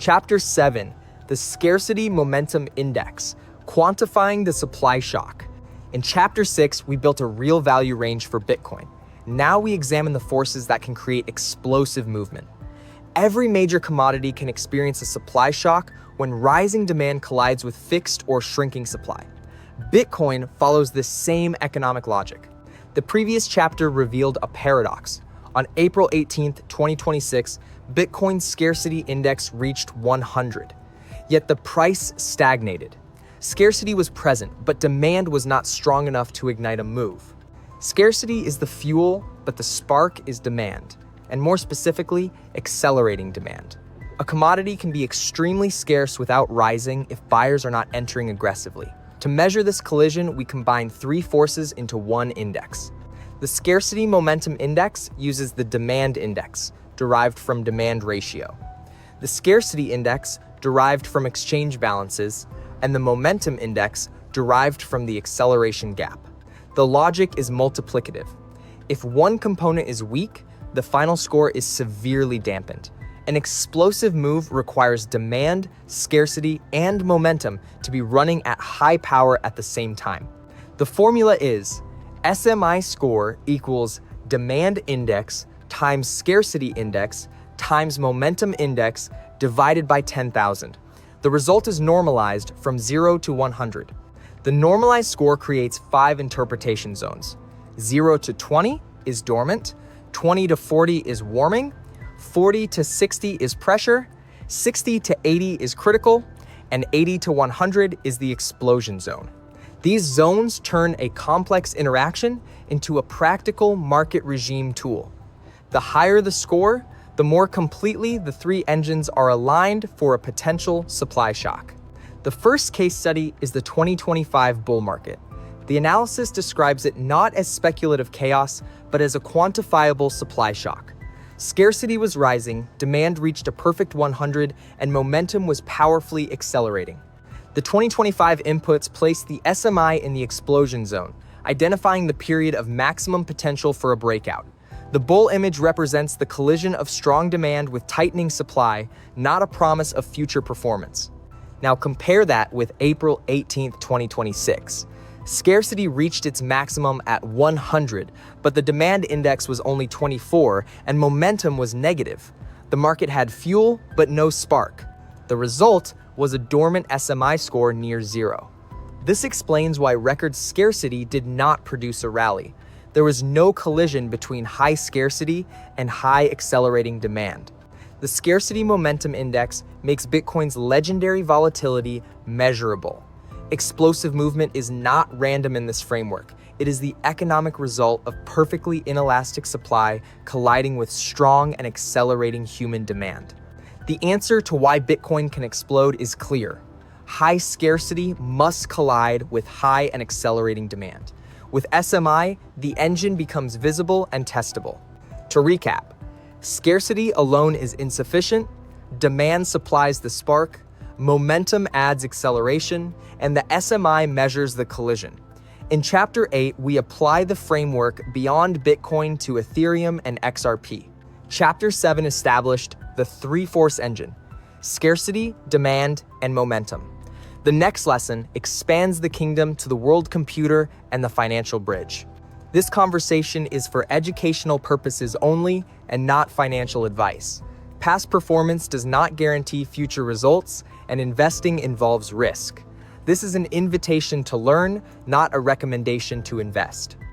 Chapter 7, the Scarcity Momentum Index, Quantifying the Supply Shock. In Chapter 6, we built a real value range for Bitcoin. Now we examine the forces that can create explosive movement. Every major commodity can experience a supply shock when rising demand collides with fixed or shrinking supply. Bitcoin follows this same economic logic. The previous chapter revealed a paradox. On April 18, 2026, Bitcoin's scarcity index reached 100. Yet the price stagnated. Scarcity was present, but demand was not strong enough to ignite a move. Scarcity is the fuel, but the spark is demand, and more specifically, accelerating demand. A commodity can be extremely scarce without rising if buyers are not entering aggressively. To measure this collision, we combine three forces into one index. The Scarcity Momentum Index uses the demand index, derived from demand ratio. The Scarcity Index, derived from exchange balances, and the Momentum Index, derived from the acceleration gap. The logic is multiplicative. If one component is weak, the final score is severely dampened. An explosive move requires demand, scarcity, and momentum to be running at high power at the same time. The formula is SMI score equals demand index times scarcity index times momentum index divided by 10,000. The result is normalized from 0 to 100. The normalized score creates 5 interpretation zones. 0 to 20 is dormant, 20 to 40 is warming, 40 to 60 is pressure, 60 to 80 is critical, and 80 to 100 is the explosion zone. These zones turn a complex interaction into a practical market regime tool. The higher the score, the more completely the three engines are aligned for a potential supply shock. The first case study is the 2025 bull market. The analysis describes it not as speculative chaos, but as a quantifiable supply shock. Scarcity was rising, demand reached a perfect 100, and momentum was powerfully accelerating. The 2025 inputs placed the SMI in the explosion zone, identifying the period of maximum potential for a breakout. The bull image represents the collision of strong demand with tightening supply, not a promise of future performance. Now compare that with April 18, 2026. Scarcity reached its maximum at 100, but the demand index was only 24 and momentum was negative. The market had fuel, but no spark. The result was a dormant SMI score near 0. This explains why record scarcity did not produce a rally. There was no collision between high scarcity and high accelerating demand. The Scarcity Momentum Index makes Bitcoin's legendary volatility measurable. Explosive movement is not random in this framework. It is the economic result of perfectly inelastic supply colliding with strong and accelerating human demand. The answer to why Bitcoin can explode is clear. High scarcity must collide with high and accelerating demand. With SMI, the engine becomes visible and testable. To recap, scarcity alone is insufficient, demand supplies the spark, momentum adds acceleration, and the SMI measures the collision. In Chapter 8, we apply the framework beyond Bitcoin to Ethereum and XRP. Chapter 7 established the three-force engine: scarcity, demand, and momentum. The next lesson expands the kingdom to the world computer and the financial bridge. This conversation is for educational purposes only and not financial advice. Past performance does not guarantee future results, and investing involves risk. This is an invitation to learn, not a recommendation to invest.